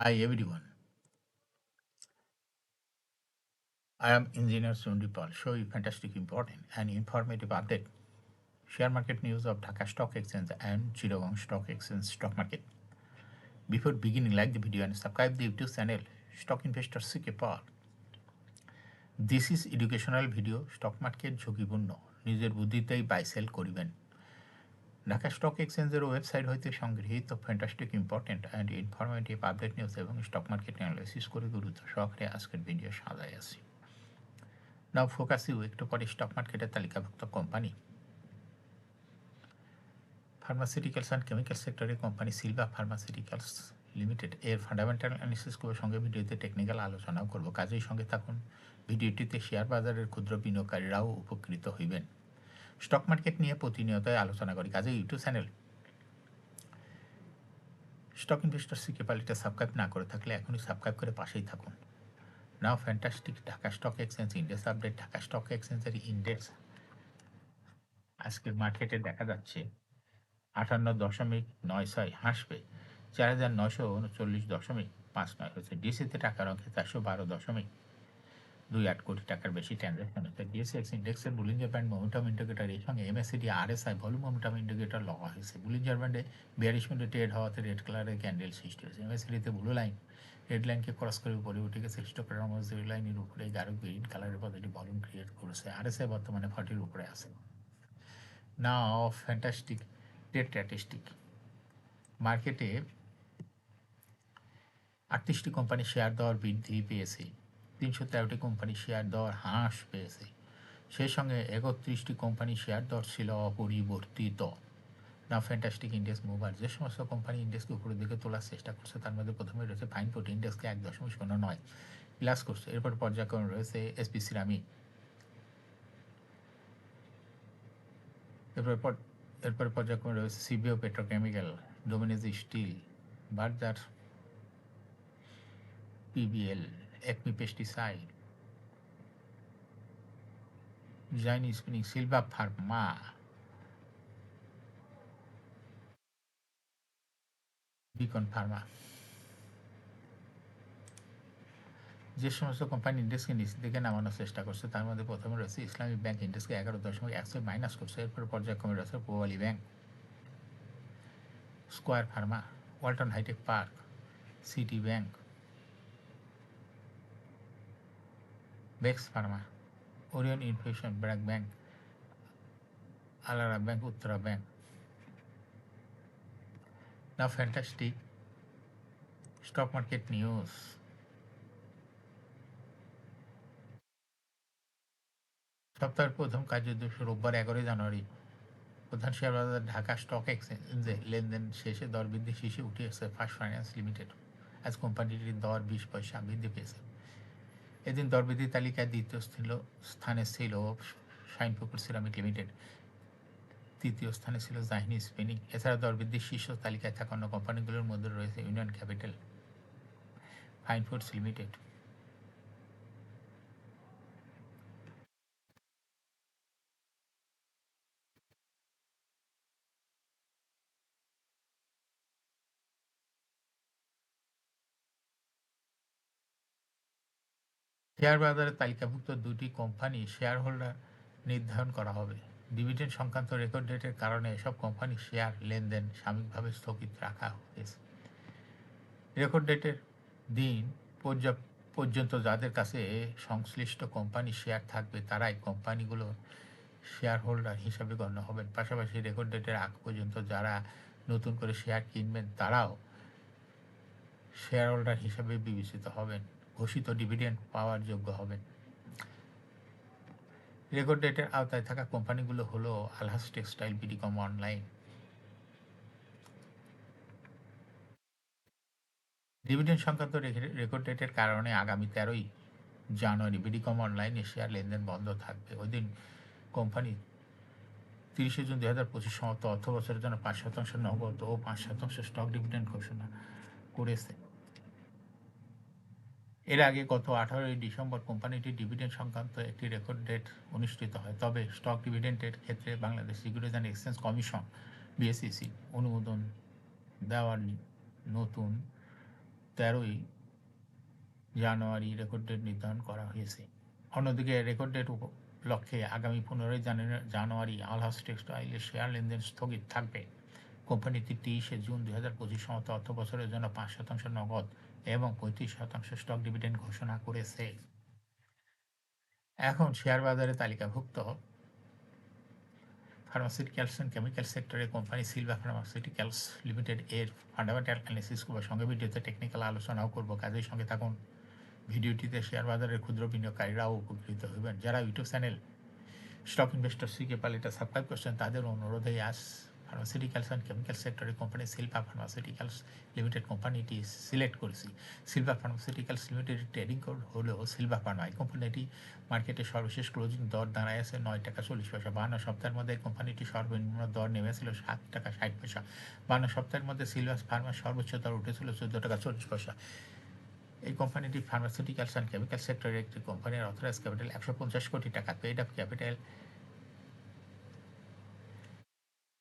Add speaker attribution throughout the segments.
Speaker 1: Hi everyone, I am Engineer Sundipal. Show you fantastic, important, and informative update. Share market news of Dhaka Stock Exchange and Chittagong Stock Exchange stock market. Before beginning, like the video and subscribe the YouTube channel Stock Investor CK Paul. This is educational video. Stock market ঝুঁকিপূর্ণ নিজের বুদ্ধিতেই buy sell করিবেন। Dhaka stock এক্সচেঞ্জের website হইতে সংগৃহীত fantastic important and informative update news এবং stock market analysis করে গুরুত্ব সহকারে আজকের ভিডিও সাজাই আছি। নাও ফোকাস ইউ একটু পরে স্টক মার্কেটের তালিকাভুক্ত কোম্পানি। ফার্মাসিউটিক্যালস অ্যান্ড কেমিক্যাল সেক্টরের কোম্পানি সিলভা ফার্মাসিউটিক্যালস লিমিটেড এর ফান্ডামেন্টাল অ্যানালিসিস করার সঙ্গে ভিডিওতে টেকনিক্যাল আলোচনাও করব। কাজেই সঙ্গে থাকুন। ভিডিওটিতে শেয়ার বাজারের ক্ষুদ্র বিনিয়োগকারীরাও উপকৃত হইবেন। স্টক মার্কেট নিয়ে প্রতিনিয়তই আলোচনা করি, কাজে YouTube channel stock investor CK পালিটা সাবস্ক্রাইব না করে থাকলে এখনই সাবস্ক্রাইব করে পাশেই থাকুন। Now fantastic Dhaka stock exchange index update. Dhaka stock এক্সচেঞ্জের ইন্ডেক্স আজকের মার্কেটে দেখা যাচ্ছে 58.96 হাসবে 4,939.59 হয়েছে। ডিএসসিতে টাকার অঙ্কে 412.28 কোটি টাকার বেশি ট্রানজ্যাকশন হচ্ছে। ডিএসএক্স ইন্ডেক্সের বুলিঞ্জার ব্যান্ড মোমেন্টাম ইন্ডিকেটর এর সঙ্গে MSCD RSI volume momentum indicator লাগা হয়েছে। বুলিঞ্জার ব্যান্ডে 42 মিনিটে ট্রেড হওয়াতে রেড কালারের ক্যান্ডেল সৃষ্টি হয়েছে। এমএসসিডিতে ব্লু লাইন রেড লাইনকে ক্রস করে উপরে উঠে গেছে। হিস্টোগ্রাম জিরো লাইনের উপরে গাঢ় গ্রিন কালারের পজিটিভ ভলিউম ক্রিয়েট করেছে। আরএসআই বর্তমানে 40-র উপরে আছে। নাও ফ্যান্টাস্টিক ট্রেড স্ট্যাটিস্টিক। মার্কেটে 38টি কোম্পানি শেয়ার দর বৃদ্ধি পেয়েছে, 313টি কোম্পানি শেয়ার দর হ্রাস পেয়েছে। সেই সঙ্গে 31টি কোম্পানি শেয়ার দর ছিল অপরিবর্তিত। না ফ্যান্টাস্টিক ইন্ডেক্স মুভার যে সমস্ত কোম্পানি ইন্ডেক্সকে উপরের দিকে তোলার চেষ্টা করছে তার মধ্যে প্রথমে রয়েছে ফাইন ফুড ইন্ডেক্সকে 1.09 প্লাস করছে। এরপর পর্যায়ক্রমে রয়েছে এসপি সিরামিক, এরপর পর্যায়ক্রমে রয়েছে CVO petrochemical, Domenage steel, Berger PBL, Acme pesticide, Zahin spinning, Silva pharma, Beacon pharma. যে সমস্ত কোম্পানি ইন্ডেক্সকে নিচে দিকে নামানোর চেষ্টা করছে তার মধ্যে প্রথমে রয়েছে ইসলামিক ব্যাংক, ইন্ডেক্সকে 11.16 মাইনাস করছে। এরপর পর্যায়ক্রমে রয়েছে Pubali bank, square pharma, Walton hi tech park, city bank, Bex pharma, Orion infusion bank, আলারা ব্যাংক, উত্তরা ব্যাংক। না ফ্যান্টাস্টিক স্টক মার্কেট নিউজ। সপ্তাহের প্রথম কার্যদিবস রোববার 11 জানুয়ারি প্রধান শেয়ার বাজার ঢাকা স্টক এক্সচেঞ্জে লেনদেন শেষে দর বৃদ্ধি শীর্ষে উঠে এসেছে ফার্স্ট ফাইন্যান্স লিমিটেড। আজ কোম্পানিটির দর 20 পয়সা বৃদ্ধি পেয়েছে। এদিন দরবৃদ্ধির তালিকায় দ্বিতীয় স্থানে ছিল শাইনপুকুর সিরামিক লিমিটেড, তৃতীয় স্থানে ছিল জাহিনী স্পিনিং। এছাড়া দরবৃদ্ধির শীর্ষ তালিকায় থাকা অন্য কোম্পানিগুলোর মধ্যে রয়েছে union capital, fine foods limited. Share বাজারে তালিকাভুক্ত দুটি কোম্পানি শেয়ার হোল্ডার নির্ধারণ করা হবে। ডিভিডেন্ড সংক্রান্ত রেকর্ড ডেটের কারণে এসব কোম্পানি শেয়ার লেনদেন সাময়িকভাবে স্থগিত রাখা হয়েছে। রেকর্ড ডেটের দিন পর্যন্ত যাদের কাছে সংশ্লিষ্ট কোম্পানি শেয়ার থাকবে তারাই কোম্পানিগুলোর শেয়ার হোল্ডার হিসাবে গণ্য হবেন। পাশাপাশি রেকর্ড ডেটের আগ পর্যন্ত যারা নতুন করে শেয়ার কিনবেন তারাও শেয়ার হোল্ডার হিসাবে বিবেচিত হবেন, ঘোষিত ডিভিডেন্ড পাওয়ার যোগ্য হবেন। রেকর্ড ডেটের আওতায় থাকা কোম্পানিগুলো হলো আলহাজ টেক্সটাইল, বিডিকম অনলাইন। ডিভিডেন্ড সংক্রান্ত রেকর্ড ডেটের কারণে আগামী 13ই জানুয়ারি বিডিকম অনলাইনে শেয়ার লেনদেন বন্ধ থাকবে। ওই দিন কোম্পানি 30 জুন 2025 সমাপ্ত অর্থ বছরের জন্য 5% নগদ ও 5% স্টক ডিভিডেন্ড ঘোষণা করেছে। এর আগে গত 18 ডিসেম্বর কোম্পানিটির ডিভিডেন্ড সংক্রান্ত একটি রেকর্ড ডেট অনুষ্ঠিত হয়। তবে স্টক ডিভিডেন্ডের ক্ষেত্রে Bangladesh securities and exchange commission BSEC অনুমোদন দেওয়ার নতুন 13ই জানুয়ারি রেকর্ড ডেট নির্ধারণ করা হয়েছে। অন্যদিকে রেকর্ড ডেট উপলক্ষে আগামী 15ই জানুয়ারি আলহাজ টেক্সটাইলের শেয়ার লেনদেন স্থগিত থাকবে। কোম্পানিটি 23শে জুন 2025 সমস্ত অর্থ বছরের জন্য 5% নগদ এবং 35% স্টক ডিভিডেন্ড ঘোষণা করেছে। এখন শেয়ার বাজারে তালিকাভুক্ত ফার্মাসিউটিক্যালস অ্যান্ড কেমিক্যাল সেক্টরের কোম্পানি সিলভা ফার্মাসিউটিক্যালস লিমিটেড এর ফান্ডামেন্টাল অ্যানালিসিস করব, সঙ্গে ভিডিওতে টেকনিক্যাল আলোচনাও করব। কাজের সঙ্গে থাকুন। ভিডিওটিতে শেয়ার বাজারের ক্ষুদ্র বিনিয়োগকারীরাও উপকৃত হবেন। যারা YouTube channel stock investor CK পাল এটা সাবস্ক্রাইব করছেন, তাদের অনুরোধে আজ ফার্মাসিউটিক্যালস অ্যান্ড কেমিক্যাল সেক্টরের কোম্পানি সিলভা ফার্মাসিউটিক্যালস লিমিটেড কোম্পানিটি সিলেক্ট করেছি। সিলভা ফার্মাসিউটিক্যালস লিমিটেডের ট্রেডিং কোড হলো সিলভা ফার্মা। এই কোম্পানিটি মার্কেটে সর্বশেষ ক্লোজিং দর দাঁড়ায় আছে 9 টাকা 40 পয়সা। 52 সপ্তাহের মধ্যে এই কোম্পানিটি সর্বনিম্ন দর নেমেছিল 7 টাকা 60 পয়সা। 52 সপ্তাহের মধ্যে সিলভা ফার্মার সর্বোচ্চ দর উঠেছিল 14 টাকা 40 পয়সা। এই কোম্পানিটি ফার্মাসিউটিক্যালস অ্যান্ড কেমিক্যাল সেক্টরের একটি কোম্পানির অথরাইজ ক্যাপিটাল 150 কোটি টাকা, পেইড আপ ক্যাপিটাল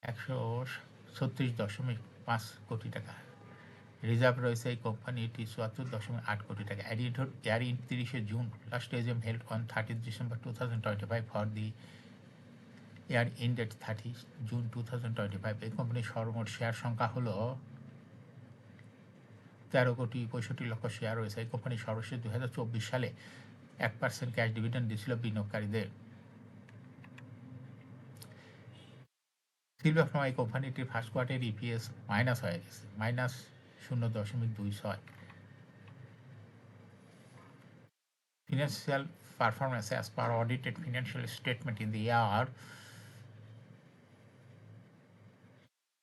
Speaker 1: 136.5 কোটি টাকা। রিজার্ভ রয়েছে এই কোম্পানিটি 74.8 কোটি টাকা। এর ইন 30শে June, last AGM held on 30th December 2025 for the year end date 30 June 2025। এই কোম্পানির সর্বমোট শেয়ার সংখ্যা হলো 13,65,00,000 শেয়ার রয়েছে। এই কোম্পানি সর্বশেষ 2024 সালে 1% ক্যাশ ডিভিডেন্ড দিয়েছিল বিনিয়োগকারীদের। সিলভা ফার্মা এই কোম্পানিটির ফার্স্ট কোয়ার্টার ইপিএস মাইনাস হয়ে গেছে, -0.26। Financial performance as per audited financial statement in the year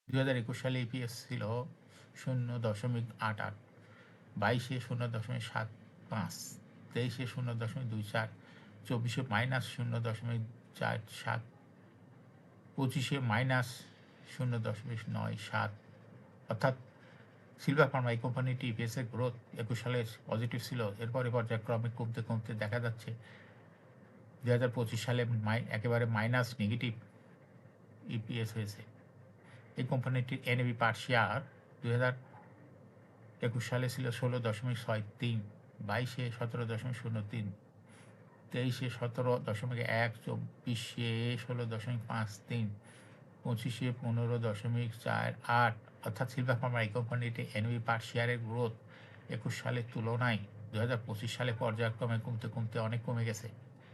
Speaker 1: 2021 সালে ইপিএস ছিল 0.88, 22-এ 0.75, 23-এ 0.24, 24-এ -0.47, 25-এ -0.97। অর্থাৎ সিলভা ফার্মা এই কোম্পানিটি ইপিএসের গ্রোথ 21 সালে পজিটিভ ছিল, এরপরে পর্যায়ক্রমে কমতে কমতে দেখা যাচ্ছে 2025 সালে একেবারে মাইনাস নেগেটিভ ইপিএস হয়েছে। এই কোম্পানিটির এনএভি পার শেয়ার 2021 সালে ছিল 16.63, 22-এ 17.03, 23-এ 17.1, 24-এ 16.53, 25-এ 15.48। অর্থাৎ সিলভা ফার্মা এই কোম্পানিটি এনএভি পার শেয়ারের গ্রোথ 21 সালের তুলনায় 2025 সালে পর্যায়ক্রমে কমতে কমতে অনেক কমে গেছে।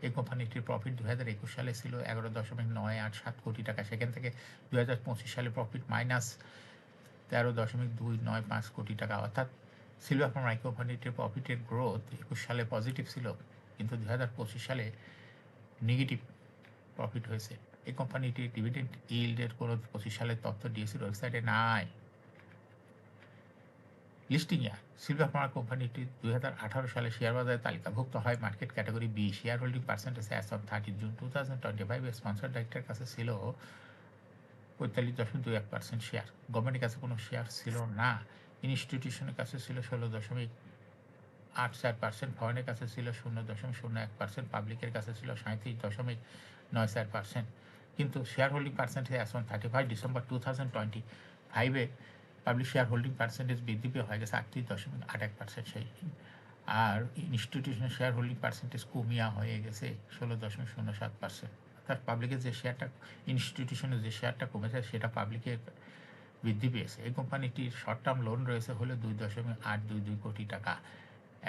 Speaker 1: এই কোম্পানিটির প্রফিট 2021 সালে ছিল 11.987 কোটি টাকা, সেখান থেকে 2025 সালে প্রফিট -13.295 কোটি টাকা। অর্থাৎ সিলভা ফার্মা এই কোম্পানিটির প্রফিটের গ্রোথ 21 সালে পজিটিভ ছিল, কিন্তু 2025 সালে নেগেটিভ প্রফিট হয়েছে। এই কোম্পানিটির ডিভিডেন্ড ইল্ডের কোনো 25 সালের তথ্য ডিএসসির ওয়েবসাইটে নাই। লিস্টিং ইয়ার, সিলভা ফার্মা কোম্পানিটি 2018 সালে শেয়ার বাজারে তালিকাভুক্ত হয় market category B. Share holding percentage as of 30 June 2025 sponsor ডাইরেক্টরের কাছে ছিল 45.21% শেয়ার। গভর্নমেন্টের কাছে কোনো শেয়ার ছিল না। ইনস্টিটিউশনের কাছে ছিল 16.84%, ফরেনের কাছে ছিল 0.01%, পাবলিকের কাছে ছিল 37.94%। কিন্তু share holding percentage as on 31 December 2025-এ পাবলিক শেয়ার হোল্ডিং পার্সেন্টেজ বৃদ্ধি পেয়ে হয়ে গেছে 38.81%। সেই আর ইনস্টিটিউশনের শেয়ার হোল্ডিং পার্সেন্টেজ কমিয়া হয়ে গেছে 16.07%। অর্থাৎ পাবলিকের যে শেয়ারটা, ইনস্টিটিউশনের যে শেয়ারটা কমেছে সেটা পাবলিকের বৃদ্ধি পেয়েছে। এই কোম্পানিটির শর্ট টার্ম লোন রয়েছে হলো 2.822 কোটি টাকা।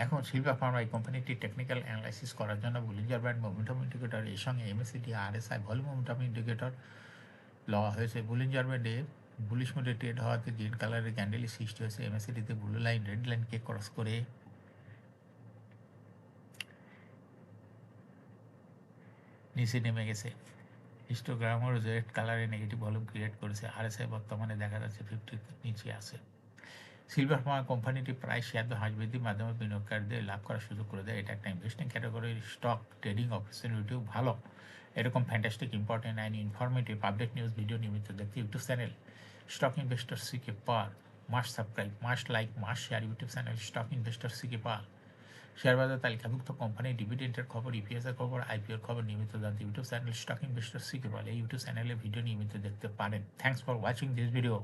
Speaker 1: এখন সিলভা ফার্মা এই কোম্পানিটির টেকনিক্যাল অ্যানালাইসিস করার জন্য বুলিঞ্জার ব্যান্ড মোমেন্টাম ইন্ডিকেটর এর সঙ্গে MACD RSI volume momentum indicator লওয়া হয়েছে। বুলিঞ্জার ব্যান্ডে বুলিশ মোডে ট্রেড হওয়াতে গ্রিন কালারের ক্যান্ডেলের সৃষ্টি হয়েছে। এমএসিডিতে ব্লু লাইন রেড লাইনকে ক্রস করে নিচে নেমে গেছে। হিস্টোগ্রামও রেড কালারে নেগেটিভ ভলিউম ক্রিয়েট করেছে। আরএসআই বর্তমানে দেখা যাচ্ছে 50 নিচে আছে। সিলভা ফার্মা কোম্পানিটি প্রায় শেয়ার হ্রাস বৃদ্ধির মাধ্যমে বিনিয়োগকারীদের লাভ করার সুযোগ করে দেয়। এটা একটা ইনভেস্টিং ক্যাটাগরির স্টক। ট্রেডিং অপরচুনিটিও ভালো। এরকম fantastic important and informative public news video নিয়মিত দেখতে YouTube channel stock investor CK Pal must subscribe, must like, must share. YouTube channel stock investor CK Pal share বাজার তালিকাভুক্ত কোম্পানির ডিভিডেন্ডের খবর, ইপিএসের খবর, আইপিওর খবর নিয়মিত জানতে YouTube channel stock investor CK পাল এই ইউটিউব চ্যানেলে ভিডিও নিয়মিত দেখতে পারেন। Thanks for watching this video.